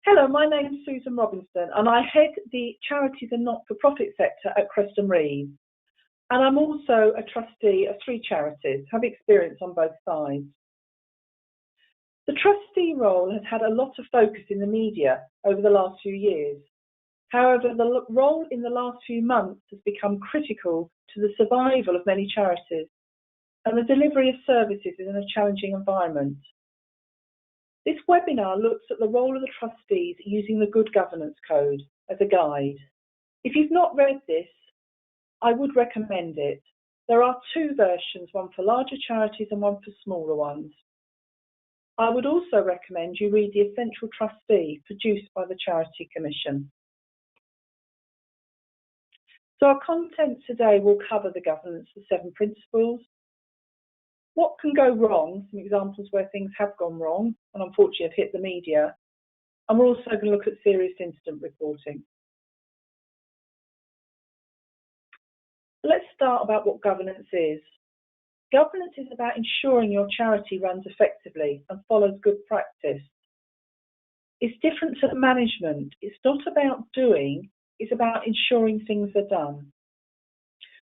Hello, my name's Susan Robinson and I head the charities and not-for-profit sector at Kreston Reeves. And I'm also a trustee of 3 charities, have experience on both sides. The trustee role has had a lot of focus in the media over the last few years. However, the role in the last few months has become critical to the survival of many charities and the delivery of services in a challenging environment. This webinar looks at the role of the trustees using the Good Governance Code as a guide. If you've not read this, I would recommend it. There are 2 versions, one for larger charities and one for smaller ones. I would also recommend you read the Essential Trustee produced by the Charity Commission. So our content today will cover the governance of 7 principles, what can go wrong, some examples where things have gone wrong and unfortunately have hit the media, and we're also going to look at serious incident reporting. Let's start about what governance is. Governance is about ensuring your charity runs effectively and follows good practice. It's different to management. It's not about doing, it's about ensuring things are done.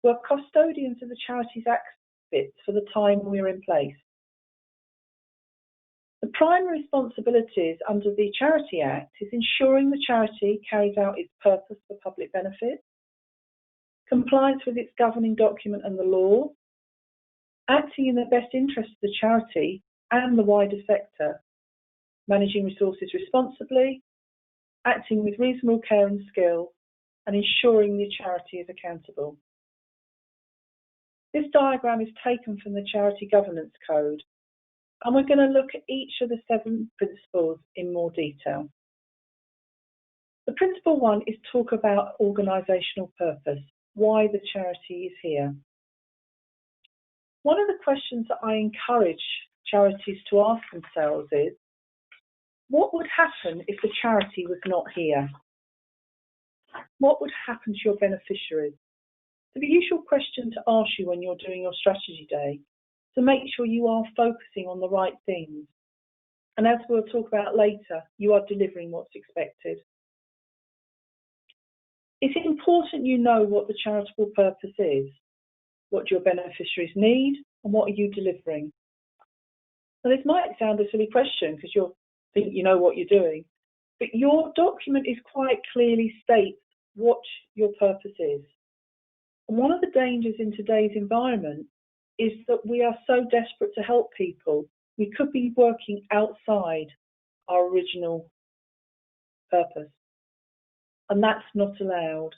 We're custodians of the charity's assets for the time we're in place. The primary responsibilities under the Charity Act is ensuring the charity carries out its purpose for public benefit, compliance with its governing document and the law, acting in the best interest of the charity and the wider sector, managing resources responsibly, acting with reasonable care and skill, and ensuring the charity is accountable. This diagram is taken from the Charity Governance Code, and we're going to look at each of the 7 principles in more detail. The principle 1 is talk about organisational purpose, why the charity is here. One of the questions that I encourage charities to ask themselves is, what would happen if the charity was not here? What would happen to your beneficiaries? So the usual question to ask you when you're doing your strategy day, to make sure you are focusing on the right things. And as we'll talk about later, you are delivering what's expected. It's important you know what the charitable purpose is, what your beneficiaries need, and what are you delivering. Now this might sound a silly question because you'll think you know what you're doing, but your document is quite clearly states what your purpose is. And one of the dangers in today's environment is that we are so desperate to help people, we could be working outside our original purpose. And that's not allowed.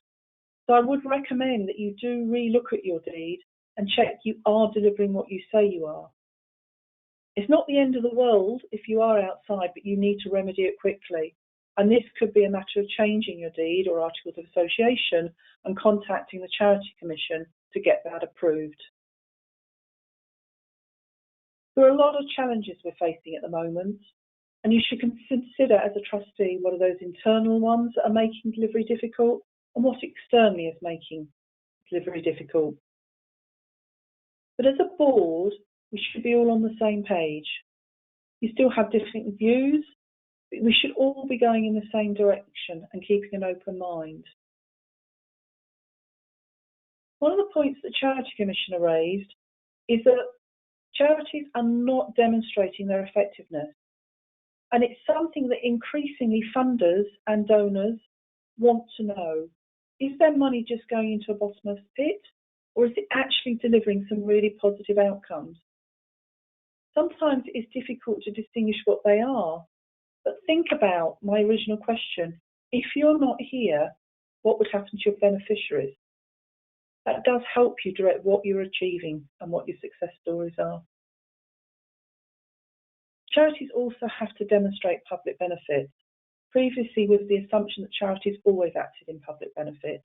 So I would recommend that you do re-look at your deed and check you are delivering what you say you are. It's not the end of the world if you are outside, but you need to remedy it quickly. And this could be a matter of changing your deed or articles of association and contacting the Charity Commission to get that approved. There are a lot of challenges we're facing at the moment, and you should consider as a trustee what are those internal ones that are making delivery difficult and what externally is making delivery difficult. But as a board, we should be all on the same page. You still have different views, but we should all be going in the same direction and keeping an open mind. One of the points that the Charity Commissioner raised is that charities are not demonstrating their effectiveness. And it's something that increasingly funders and donors want to know. Is their money just going into a bottomless pit, or is it actually delivering some really positive outcomes? Sometimes it's difficult to distinguish what they are, but think about my original question. If you're not here, what would happen to your beneficiaries? That does help you direct what you're achieving and what your success stories are. Charities also have to demonstrate public benefit. Previously, with the assumption that charities always acted in public benefit,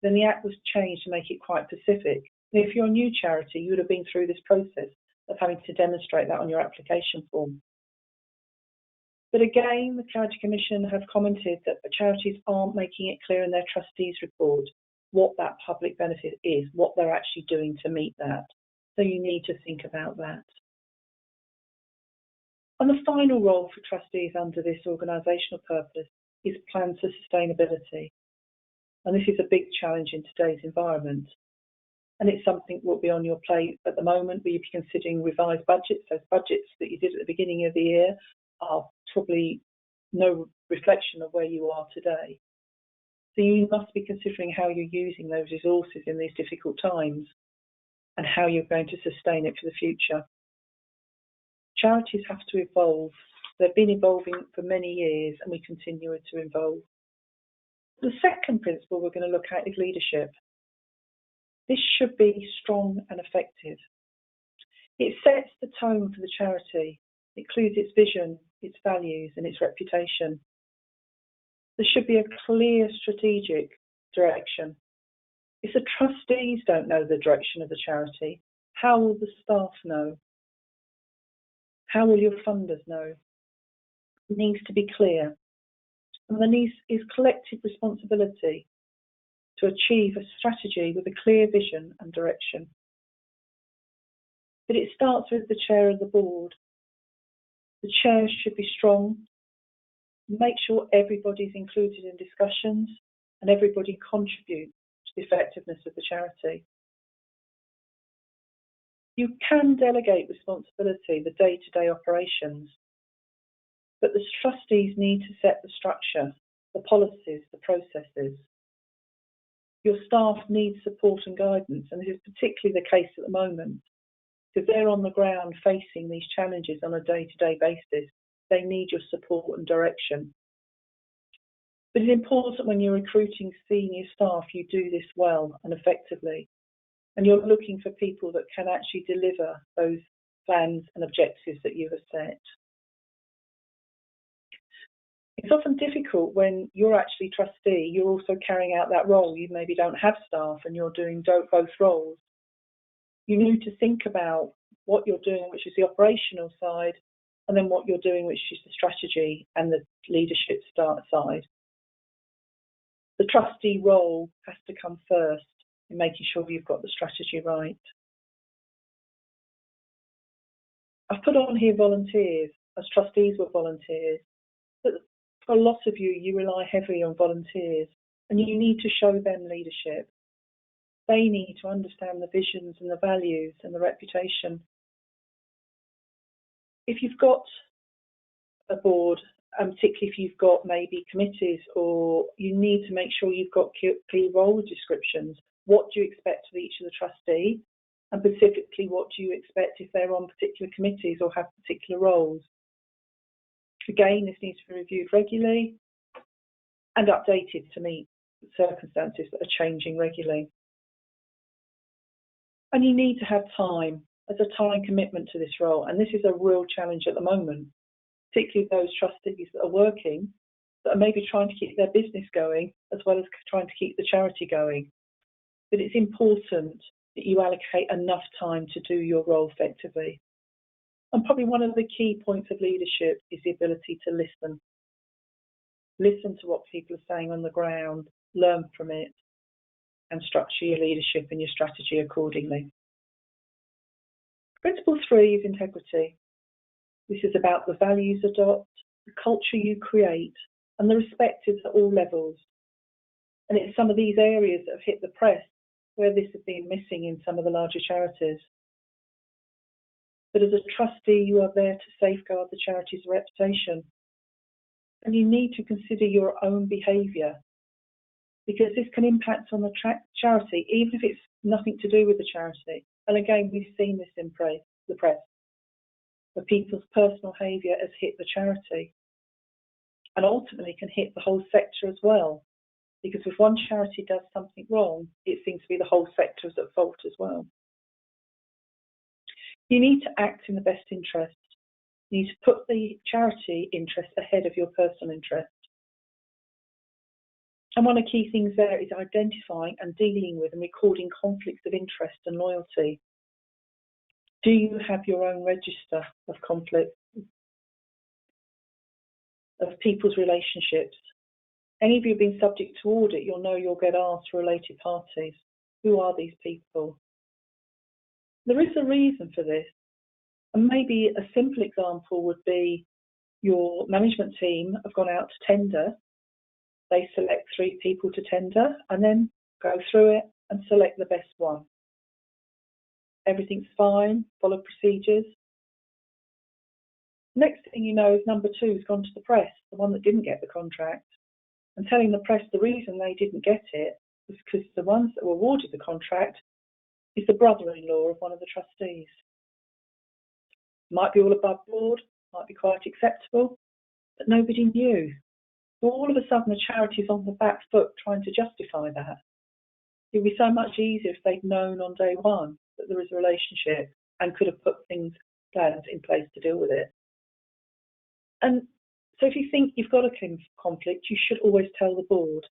then the Act was changed to make it quite specific. And if you're a new charity, you would have been through this process of having to demonstrate that on your application form. But again, the Charity Commission have commented that the charities aren't making it clear in their trustees report what that public benefit is, what they're actually doing to meet that. So you need to think about that. And the final role for trustees under this organisational purpose is plans for sustainability. And this is a big challenge in today's environment. And it's something that will be on your plate at the moment. Will you be considering revised budgets? Those budgets that you did at the beginning of the year are probably no reflection of where you are today. So you must be considering how you're using those resources in these difficult times and how you're going to sustain it for the future. Charities have to evolve. They've been evolving for many years and we continue to evolve. The second principle we're going to look at is leadership. This should be strong and effective. It sets the tone for the charity. It includes its vision, its values and its reputation. There should be a clear strategic direction. If the trustees don't know the direction of the charity, how will the staff know? How will your funders know? It needs to be clear. And there is collective responsibility to achieve a strategy with a clear vision and direction. But it starts with the chair of the board. The chairs should be strong. Make sure everybody's included in discussions and everybody contributes to the effectiveness of the charity. You can delegate responsibility, the day-to-day operations, but the trustees need to set the structure, the policies, the processes. Your staff need support and guidance, and this is particularly the case at the moment, because they're on the ground facing these challenges on a day-to-day basis. They need your support and direction. But it's important when you're recruiting senior staff, you do this well and effectively, and you're looking for people that can actually deliver those plans and objectives that you have set. It's often difficult when you're actually trustee, you're also carrying out that role. You maybe don't have staff and you're doing both roles. You need to think about what you're doing, which is the operational side, and then what you're doing, which is the strategy and the leadership side. The trustee role has to come first in making sure you've got the strategy right. I've put on here volunteers, as trustees were volunteers. But for a lot of you, you rely heavily on volunteers and you need to show them leadership. They need to understand the visions and the values and the reputation. If you've got a board, and particularly if you've got maybe committees, or you need to make sure you've got clear role descriptions. What do you expect of each of the trustees? And specifically, what do you expect if they're on particular committees or have particular roles? Again, this needs to be reviewed regularly and updated to meet circumstances that are changing regularly. And you need to have time. There's a time commitment to this role, and this is a real challenge at the moment, particularly those trustees that are working, that are maybe trying to keep their business going as well as trying to keep the charity going. But it's important that you allocate enough time to do your role effectively. And probably one of the key points of leadership is the ability to listen. Listen to what people are saying on the ground, learn from it, and structure your leadership and your strategy accordingly. Principle 3 is integrity. This is about the values adopt, the culture you create, and the respect is at all levels. And it's some of these areas that have hit the press where this has been missing in some of the larger charities. But as a trustee, you are there to safeguard the charity's reputation. And you need to consider your own behaviour, because this can impact on the charity, even if it's nothing to do with the charity. And again, we've seen this in the press, where people's personal behaviour has hit the charity and ultimately can hit the whole sector as well. Because if one charity does something wrong, it seems to be the whole sector is at fault as well. You need to act in the best interest. You need to put the charity interest ahead of your personal interest. And one of the key things there is identifying and dealing with and recording conflicts of interest and loyalty. Do you have your own register of conflict, of people's relationships? Any of you have been subject to audit, you'll know you'll get asked for related parties. Who are these people? There is a reason for this, And maybe a simple example would be your management team have gone out to tender. They select 3 people to tender and then go through it and select the best one. Everything's fine, follow procedures. Next thing you know is number 2 has gone to the press, the one that didn't get the contract, and telling the press the reason they didn't get it was because the ones that were awarded the contract is the brother-in-law of one of the trustees. Might be all above board, might be quite acceptable, but nobody knew. So all of a sudden the charity's on the back foot trying to justify that. It would be so much easier if they'd known on day one that there was a relationship and could have put plans in place to deal with it. And so if you think you've got a conflict, you should always tell the board.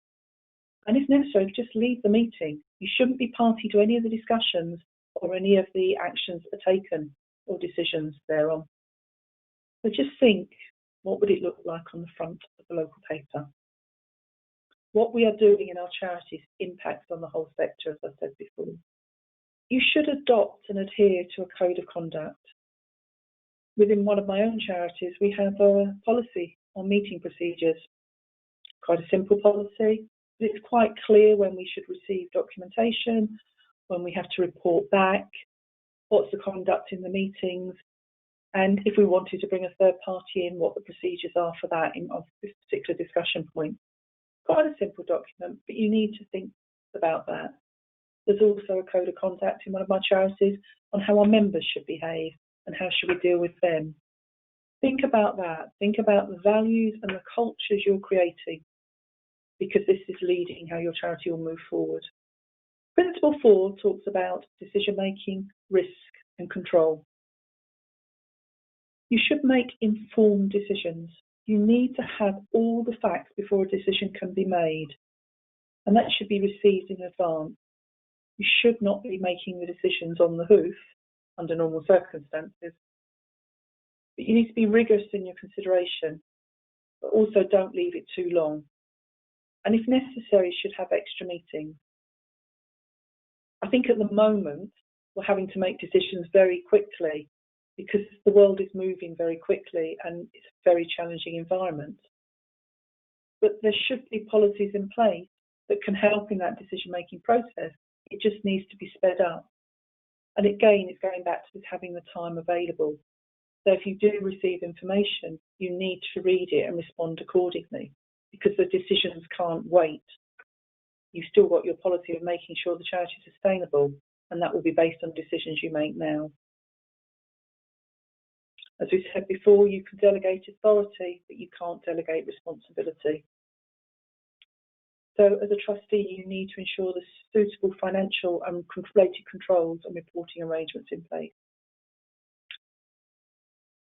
And if necessary, just leave the meeting. You shouldn't be party to any of the discussions or any of the actions that are taken or decisions thereon. So just think, what would it look like on the front of the local paper? What we are doing in our charities impacts on the whole sector, as I said before. You should adopt and adhere to a code of conduct. Within one of my own charities, we have a policy on meeting procedures. Quite a simple policy, but it's quite clear when we should receive documentation, when we have to report back, what's the conduct in the meetings, and if we wanted to bring a third party in, what the procedures are for that on this particular discussion point. Quite a simple document, but you need to think about that. There's also a code of conduct in one of my charities on how our members should behave and how should we deal with them. Think about that. Think about the values and the cultures you're creating, because this is leading how your charity will move forward. Principle 4 talks about decision-making, risk and control. You should make informed decisions. You need to have all the facts before a decision can be made, and that should be received in advance. You should not be making the decisions on the hoof under normal circumstances. But you need to be rigorous in your consideration, but also don't leave it too long. And if necessary, you should have extra meetings. I think at the moment, we're having to make decisions very quickly because the world is moving very quickly and it's a very challenging environment. But there should be policies in place that can help in that decision-making process. It just needs to be sped up. And again, it's going back to having the time available. So if you do receive information, you need to read it and respond accordingly, because the decisions can't wait. You've still got your policy of making sure the charity is sustainable, and that will be based on decisions you make now. As we said before, you can delegate authority, but you can't delegate responsibility. So as a trustee, you need to ensure the suitable financial and related controls and reporting arrangements in place.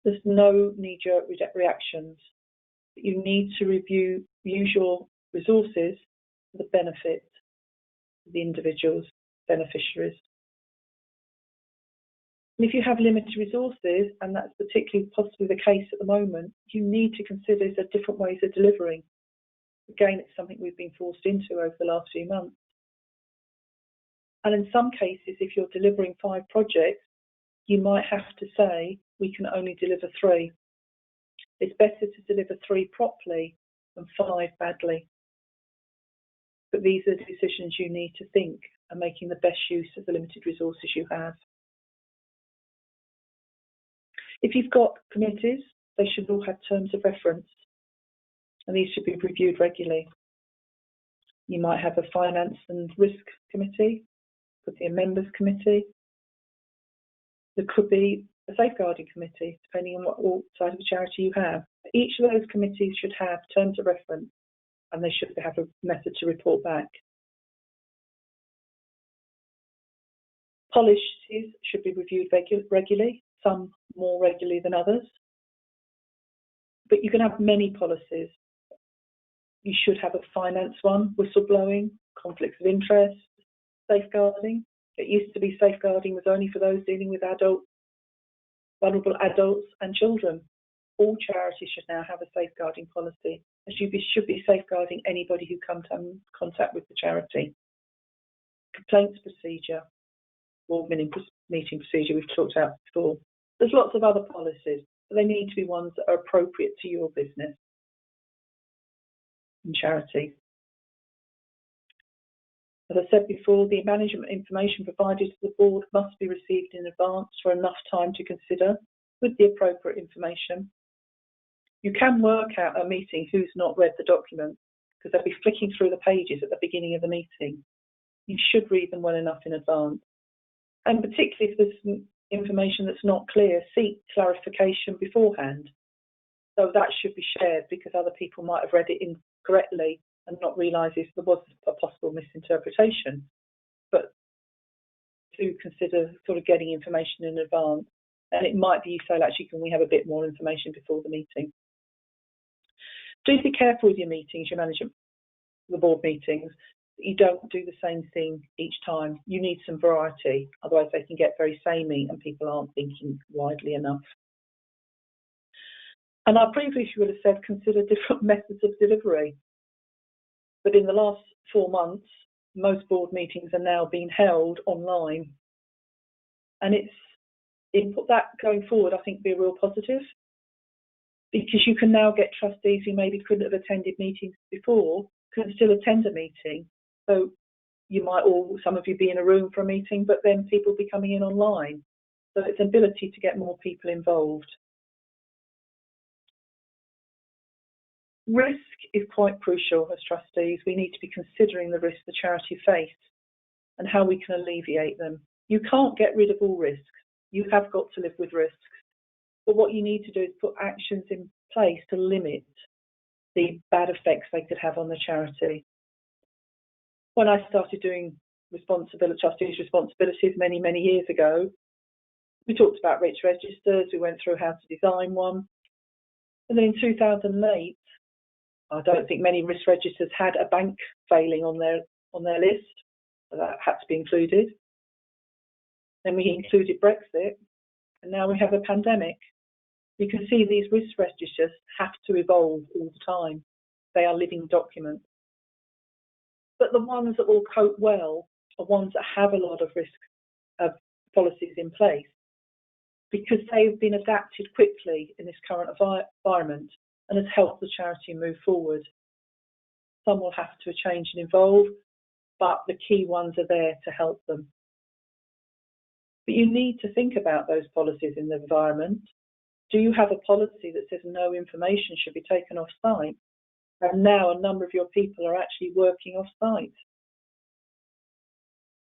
There's no knee-jerk reactions. You need to use your resources for the benefit of the individuals, beneficiaries. And if you have limited resources, and that's particularly possibly the case at the moment, you need to consider the different ways of delivering. Again, it's something we've been forced into over the last few months. And in some cases, if you're delivering 5 projects, you might have to say, we can only deliver 3. It's better to deliver 3 properly than 5 badly. But these are decisions you need to think and making the best use of the limited resources you have. If you've got committees, they should all have terms of reference, and these should be reviewed regularly. You might have a finance and risk committee, could be a members committee. There could be a safeguarding committee, depending on what side of the charity you have. Each of those committees should have terms of reference, and they should have a method to report back. Policies should be reviewed regularly, some more regularly than others. But you can have many policies. You should have a finance one, whistleblowing, conflicts of interest, safeguarding. It used to be safeguarding was only for those dealing with adults, vulnerable adults and children. All charities should now have a safeguarding policy, as you should be safeguarding anybody who comes in contact with the charity. Complaints procedure, board meeting procedure we've talked about before. There's lots of other policies, but they need to be ones that are appropriate to your business and charity. As I said before, the management information provided to the board must be received in advance for enough time to consider with the appropriate information. You can work out at a meeting who's not read the document because they'll be flicking through the pages at the beginning of the meeting. You should read them well enough in advance. And particularly if there's information that's not clear, seek clarification beforehand. So that should be shared because other people might have read it incorrectly and not realise if there was a possible misinterpretation. But do consider sort of getting information in advance. And it might be useful, actually, can we have a bit more information before the meeting? Do be careful with your meetings, the board meetings. You don't do the same thing each time. You need some variety, otherwise they can get very samey and people aren't thinking widely enough. And I previously would have said consider different methods of delivery. But in the last 4 months, most board meetings are now being held online. And that going forward, I think, be a real positive, because you can now get trustees who maybe couldn't have attended meetings before, can still attend a meeting. So you might some of you be in a room for a meeting, but then people be coming in online. So it's an ability to get more people involved. Risk is quite crucial as trustees. We need to be considering the risks the charity face and how we can alleviate them. You can't get rid of all risks. You have got to live with risks. But what you need to do is put actions in place to limit the bad effects they could have on the charity. When I started doing trustees' responsibilities many years ago, we talked about risk registers, we went through how to design one. And then in 2008, I don't think many risk registers had a bank failing on their list, so that had to be included. Then we included Brexit, and now we have a pandemic. You can see these risk registers have to evolve all the time. They are living documents. But the ones that will cope well are ones that have a lot of risk policies in place, because they've been adapted quickly in this current environment and has helped the charity move forward. Some will have to change and evolve, but the key ones are there to help them. But you need to think about those policies in the environment. Do you have a policy that says no information should be taken off site? And now a number of your people are actually working off site.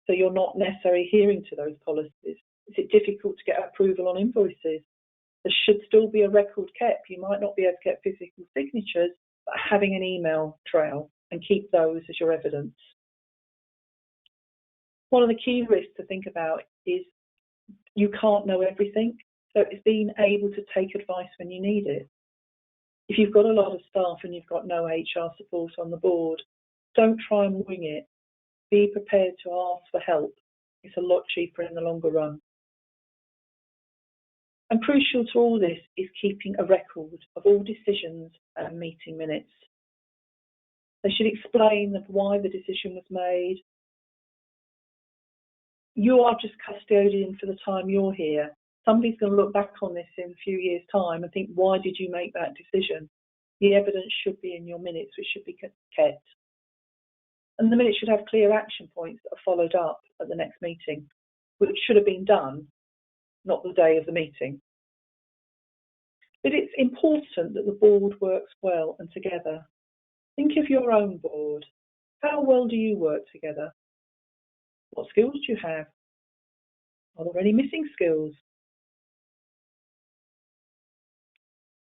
So you're not necessarily adhering to those policies. Is it difficult to get approval on invoices? There should still be a record kept. You might not be able to get physical signatures, but having an email trail and keep those as your evidence. One of the key risks to think about is you can't know everything. So it's being able to take advice when you need it. If you've got a lot of staff and you've got no HR support on the board, don't try and wing it. Be prepared to ask for help. It's a lot cheaper in the longer run. And crucial to all this is keeping a record of all decisions and meeting minutes. They should explain why the decision was made. You are just custodian for the time you're here. Somebody's going to look back on this in a few years' time and think, why did you make that decision? The evidence should be in your minutes, which should be kept. And the minutes should have clear action points that are followed up at the next meeting, which should have been done, not the day of the meeting. But it's important that the board works well and together. Think of your own board. How well do you work together? What skills do you have? Are there any missing skills?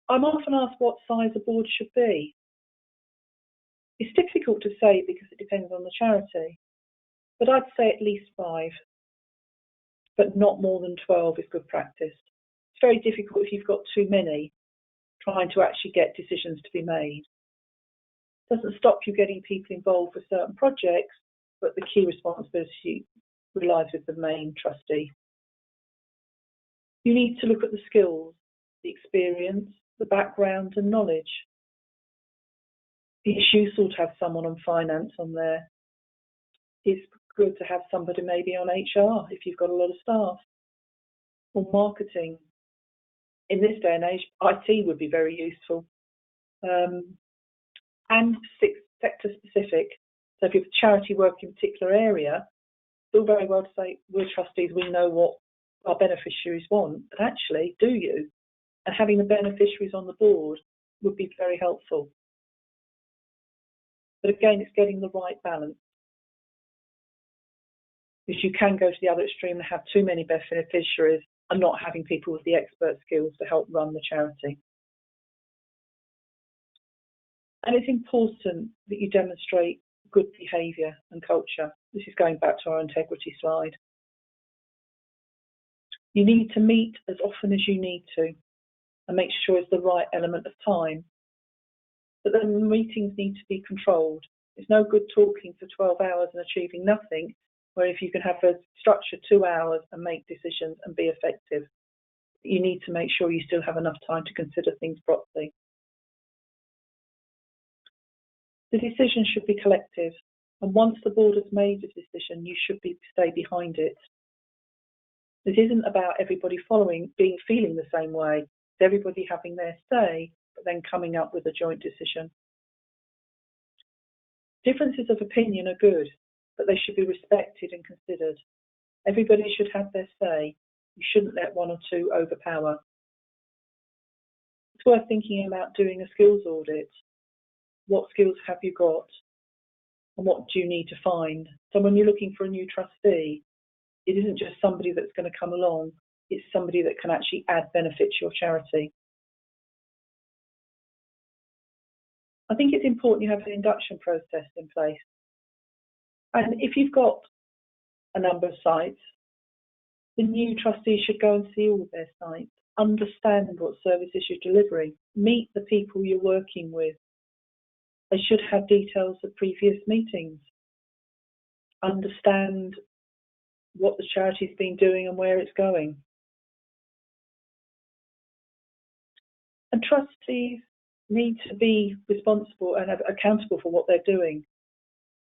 I'm often asked what size a board should be. It's difficult to say because it depends on the charity, but I'd say at least 5, but not more than 12 is good practice. It's very difficult if you've got too many trying to actually get decisions to be made. It doesn't stop you getting people involved with certain projects, but the key responsibility relies with the main trustee. You need to look at the skills, the experience, the background and knowledge. It's useful to have someone on finance on there. It's good to have somebody maybe on HR if you've got a lot of staff, or marketing, in this day and age, IT would be very useful. And sector specific. So if you have a charity work in a particular area, it's all very well to say, we're trustees, we know what our beneficiaries want, but actually, do you? And having the beneficiaries on the board would be very helpful. But again, it's getting the right balance. Because you can go to the other extreme and have too many beneficiaries and not having people with the expert skills to help run the charity. And it's important that you demonstrate good behaviour and culture. This is going back to our integrity slide. You need to meet as often as you need to and make sure it's the right element of time. But the meetings need to be controlled. It's no good talking for 12 hours and achieving nothing, where if you can have a structured 2 hours and make decisions and be effective, you need to make sure you still have enough time to consider things properly. The decision should be collective, and once the board has made a decision, you should stay behind it. This isn't about everybody feeling the same way. It's everybody having their say, but then coming up with a joint decision. Differences of opinion are good, but they should be respected and considered. Everybody should have their say. You shouldn't let one or two overpower. It's worth thinking about doing a skills audit. What skills have you got? And what do you need to find? So when you're looking for a new trustee, it isn't just somebody that's going to come along, it's somebody that can actually add benefit to your charity. I think it's important you have an induction process in place. And if you've got a number of sites, the new trustees should go and see all of their sites, understand what services you're delivering, meet the people you're working with. They should have details of previous meetings, understand what the charity's been doing and where it's going. And trustees need to be responsible and accountable for what they're doing.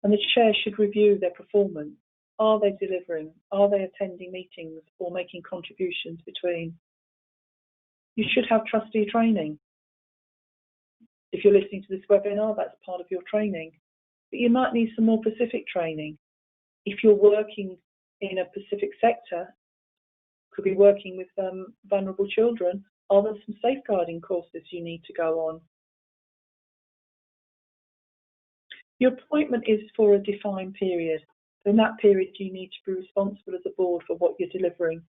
And the chair should review their performance. Are they delivering? Are they attending meetings or making contributions between? You should have trustee training. If you're listening to this webinar, that's part of your training. But you might need some more specific training. If you're working in a specific sector, could be working with vulnerable children, are there some safeguarding courses you need to go on? Your appointment is for a defined period. In that period, you need to be responsible as a board for what you're delivering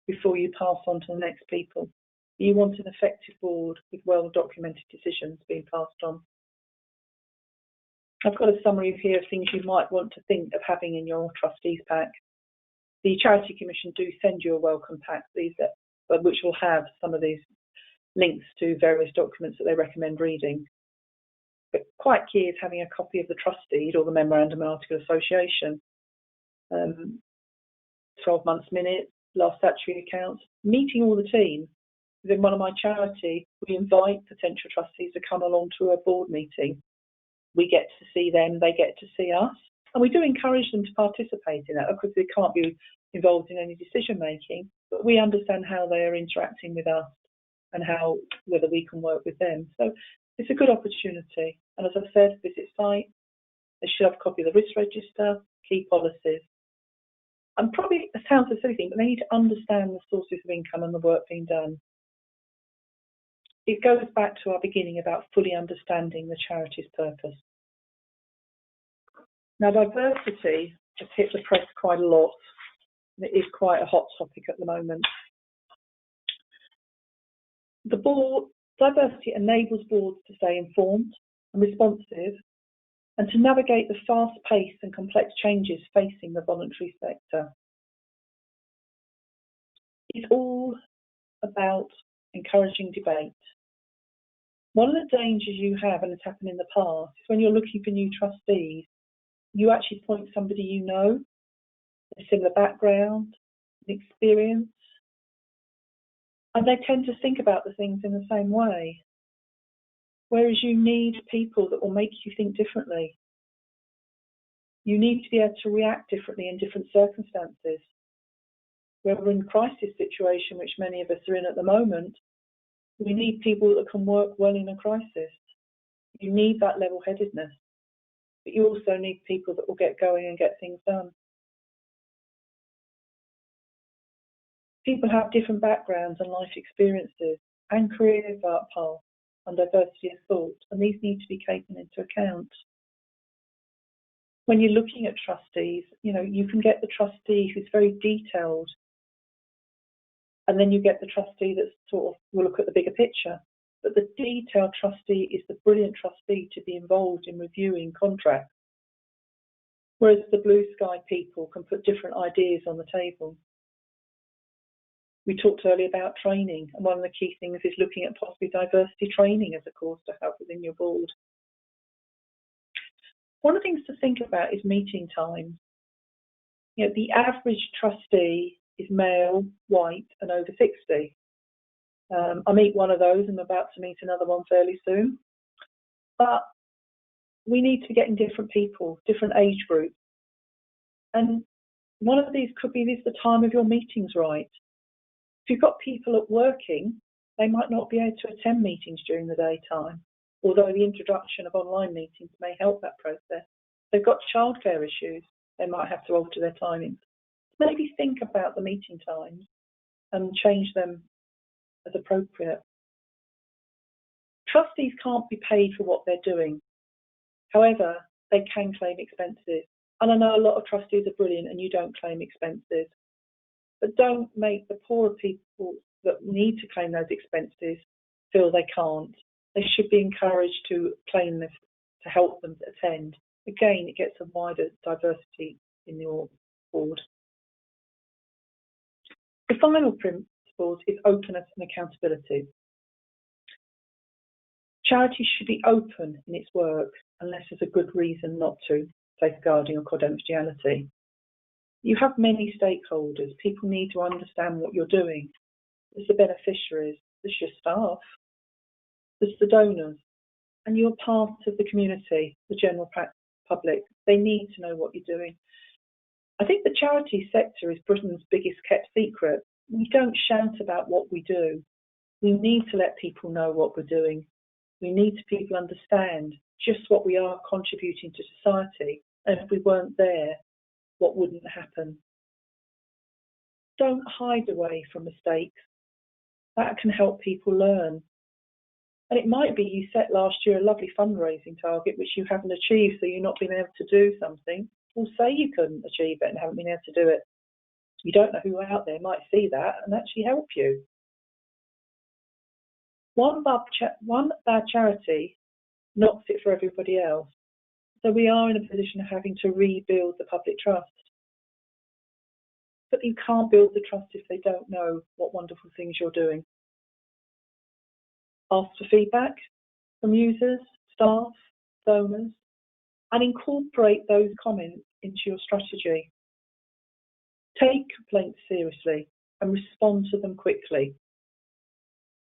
before you pass on to the next people. You want an effective board with well-documented decisions being passed on. I've got a summary here of things you might want to think of having in your trustees pack. The Charity Commission do send you a welcome pack, which will have some of these links to various documents that they recommend reading. But quite key is having a copy of the Trustee or the Memorandum and Article Association, 12 months minutes, last statutory accounts, meeting all the team. Within one of my charities, we invite potential trustees to come along to a board meeting. We get to see them, they get to see us, and we do encourage them to participate in that. Of course, they can't be involved in any decision making, but we understand how they are interacting with us and whether we can work with them. So it's a good opportunity. And as I said, visit site. They should have a copy of the risk register, key policies. And probably, it sounds a silly thing, but they need to understand the sources of income and the work being done. It goes back to our beginning about fully understanding the charity's purpose. Now, diversity has hit the press quite a lot. And it is quite a hot topic at the moment. Diversity enables boards to stay informed and responsive and to navigate the fast-paced and complex changes facing the voluntary sector. It's all about encouraging debate. One of the dangers you have, and it's happened in the past, is when you're looking for new trustees, you actually point somebody you know, a similar background, experience, and they tend to think about the things in the same way. Whereas you need people that will make you think differently. You need to be able to react differently in different circumstances. where we're in a crisis situation, which many of us are in at the moment, we need people that can work well in a crisis. You need that level-headedness, but you also need people that will get going and get things done. People have different backgrounds and life experiences and career paths and diversity of thought, and these need to be taken into account. When you're looking at trustees, you can get the trustee who's very detailed, and then you get the trustee that sort of will look at the bigger picture. But the detailed trustee is the brilliant trustee to be involved in reviewing contracts, whereas the blue sky people can put different ideas on the table. We talked earlier about training, and one of the key things is looking at possibly diversity training as a course to help within your board. One of the things to think about is meeting times. The average trustee is male, white, and over 60. I meet one of those, and I'm about to meet another one fairly soon. But we need to be getting different people, different age groups. And one of these could be this the time of your meetings right. If you've got people at working, they might not be able to attend meetings during the daytime, although the introduction of online meetings may help that process. If they've got childcare issues, they might have to alter their timings. Maybe think about the meeting times and change them as appropriate. Trustees can't be paid for what they're doing. However, they can claim expenses. And I know a lot of trustees are brilliant and you don't claim expenses. But don't make the poorer people that need to claim those expenses feel they can't. They should be encouraged to claim this to help them attend. Again, it gets a wider diversity in your board. The final principle is openness and accountability. Charities should be open in its work unless there's a good reason not to, safeguarding or confidentiality. You have many stakeholders. People need to understand what you're doing. There's the beneficiaries, there's your staff, there's the donors, and you're part of the community, the general public. They need to know what you're doing. I think the charity sector is Britain's biggest kept secret. We don't shout about what we do. We need to let people know what we're doing. We need people understand just what we are contributing to society, and if we weren't there, what wouldn't happen. Don't hide away from mistakes. That can help people learn. And it might be you set last year a lovely fundraising target which you haven't achieved, so you're not being able to do something. Well, say you couldn't achieve it and haven't been able to do it. You don't know who out there might see that and actually help you. One bad charity knocks it for everybody else. So we are in a position of having to rebuild the public trust. But you can't build the trust if they don't know what wonderful things you're doing. Ask for feedback from users, staff, donors, and incorporate those comments into your strategy. Take complaints seriously and respond to them quickly.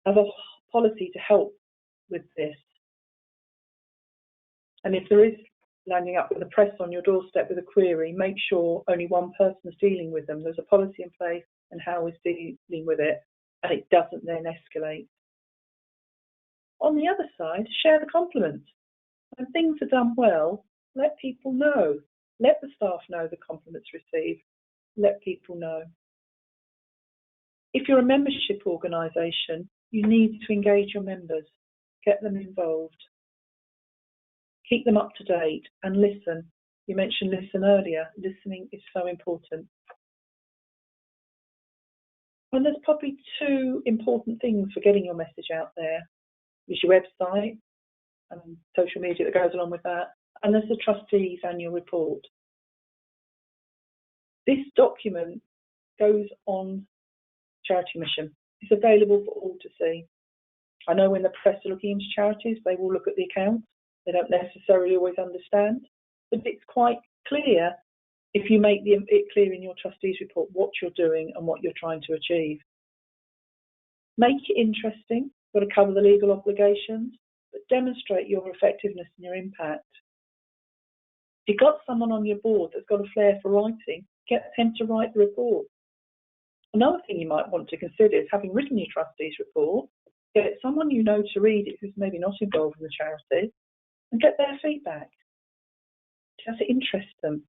Have a policy to help with this. And if there is landing up with a press on your doorstep with a query, make sure only one person is dealing with them. There's a policy in place and how is dealing with it, and it doesn't then escalate. On the other side, share the compliments. When things are done well, let people know. Let the staff know the compliments received. Let people know. If you're a membership organisation, you need to engage your members. Get them involved. Keep them up to date and listen. You mentioned listen earlier. Listening is so important. And there's probably two important things for getting your message out there. There's your website and social media that goes along with that. And there's the Trustees annual report. This document goes on Charity Mission. It's available for all to see. I know when the press are looking into charities, they will look at the accounts. They don't necessarily always understand, but it's quite clear if you make it clear in your Trustees report what you're doing and what you're trying to achieve. Make it interesting. You've got to cover the legal obligations, but demonstrate your effectiveness and your impact. If you've got someone on your board that's got a flair for writing, get them to write the report. Another thing you might want to consider is, having written your trustees report, get someone you know to read it who's maybe not involved in the charity and get their feedback. Does it interest them?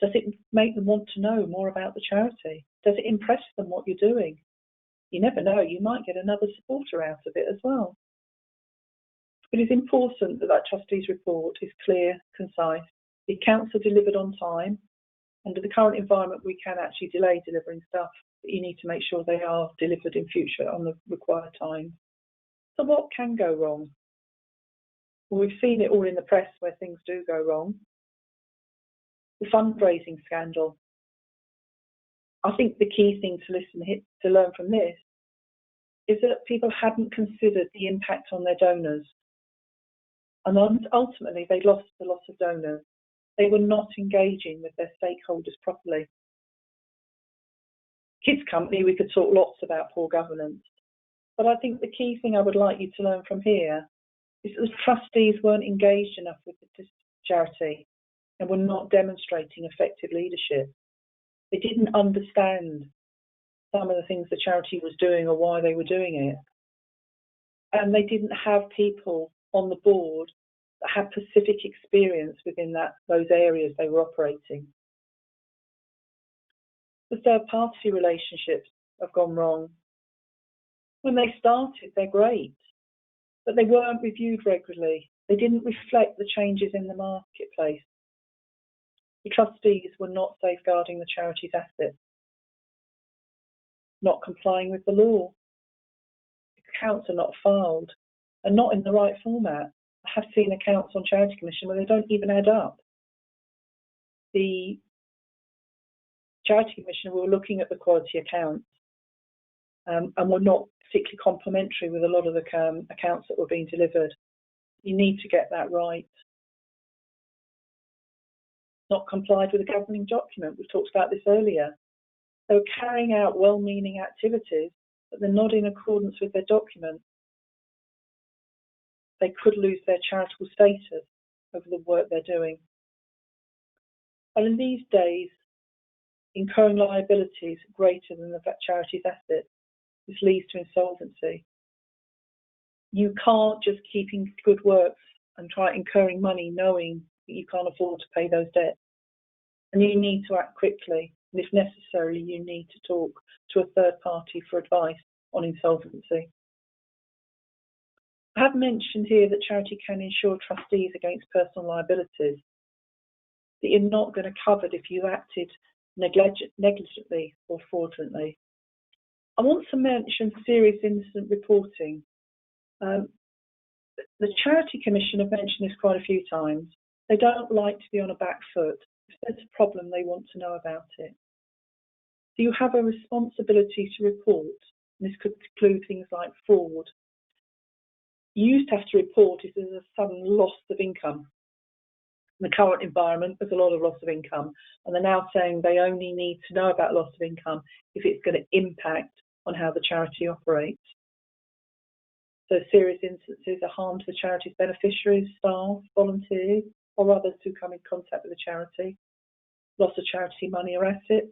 Does it make them want to know more about the charity? Does it impress them what you're doing? You never know, you might get another supporter out of it as well. It is important that that trustees report is clear, concise, the accounts are delivered on time. Under the current environment, we can actually delay delivering stuff, but you need to make sure they are delivered in future on the required time. So what can go wrong? Well, we've seen it all in the press where things do go wrong. The fundraising scandal. I think the key thing to learn from this is that people hadn't considered the impact on their donors. And ultimately, they lost a lot of donors. They were not engaging with their stakeholders properly. Kids Company, we could talk lots about poor governance. But I think the key thing I would like you to learn from here is that the trustees weren't engaged enough with the charity and were not demonstrating effective leadership. They didn't understand some of the things the charity was doing or why they were doing it. And they didn't have people on the board that had specific experience within those areas they were operating. The third-party relationships have gone wrong. When they started, they're great, but they weren't reviewed regularly. They didn't reflect the changes in the marketplace. The trustees were not safeguarding the charity's assets, not complying with the law. Accounts are not filed and not in the right format. I have seen accounts on Charity Commission where they don't even add up. The Charity Commission were looking at the quality accounts and were not particularly complementary with a lot of the accounts that were being delivered. You need to get that right. Not complied with a governing document. We've talked about this earlier. They were carrying out well-meaning activities, but they're not in accordance with their document. They could lose their charitable status over the work they're doing. And in these days, incurring liabilities greater than the charity's assets, this leads to insolvency. You can't just keep in good works and try incurring money knowing that you can't afford to pay those debts. And you need to act quickly. And if necessary, you need to talk to a third party for advice on insolvency. I have mentioned here that charity can insure trustees against personal liabilities, that you're not going to cover if you acted negligently or fraudulently. I want to mention serious incident reporting. The Charity Commission have mentioned this quite a few times. They don't like to be on a back foot. If there's a problem, they want to know about it. So you have a responsibility to report. And this could include things like fraud. You used to have to report if there's a sudden loss of income. In the current environment, there's a lot of loss of income, and they're now saying they only need to know about loss of income if it's going to impact on how the charity operates. So serious instances are harm to the charity's beneficiaries, staff, volunteers, or others who come in contact with the charity, loss of charity money or assets,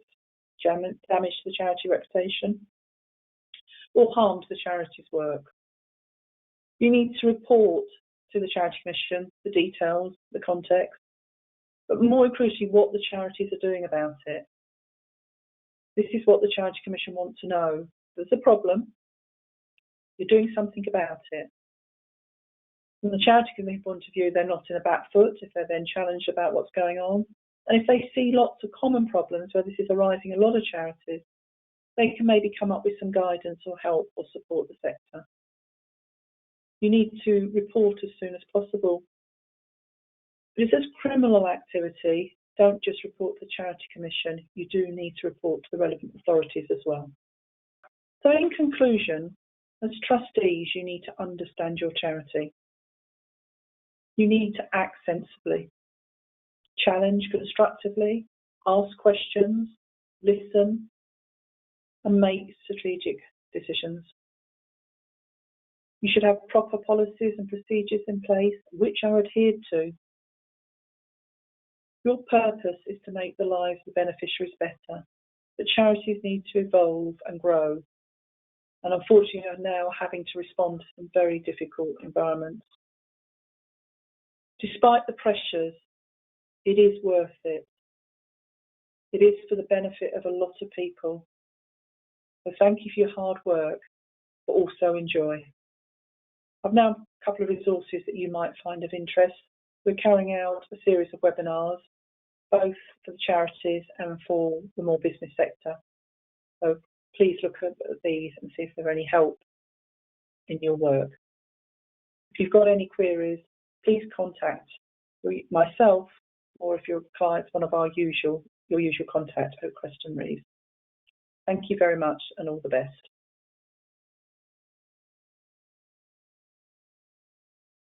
damage to the charity reputation, or harm to the charity's work. You need to report to the Charity Commission the details, the context, but more crucially, what the charities are doing about it. This is what the Charity Commission wants to know. There's a problem. You're doing something about it. From the Charity Commission point of view, they're not in a back foot if they're then challenged about what's going on. And if they see lots of common problems where this is arising in a lot of charities, they can maybe come up with some guidance or help or support the sector. You need to report as soon as possible. But if there's criminal activity, don't just report to the Charity Commission. You do need to report to the relevant authorities as well. So in conclusion, as trustees, you need to understand your charity. You need to act sensibly, challenge constructively, ask questions, listen, and make strategic decisions. You should have proper policies and procedures in place which are adhered to. Your purpose is to make the lives of the beneficiaries better. that charities need to evolve and grow, and unfortunately are now having to respond to some very difficult environments. Despite the pressures, it is worth it. It is for the benefit of a lot of people. So thank you for your hard work, but also enjoy. I've now a couple of resources that you might find of interest. We're carrying out a series of webinars, both for the charities and for the more business sector. So please look at these and see if they're any help in your work. If you've got any queries, please contact myself, or if your client's one of your usual contact at Kreston Reeves. Thank you very much and all the best.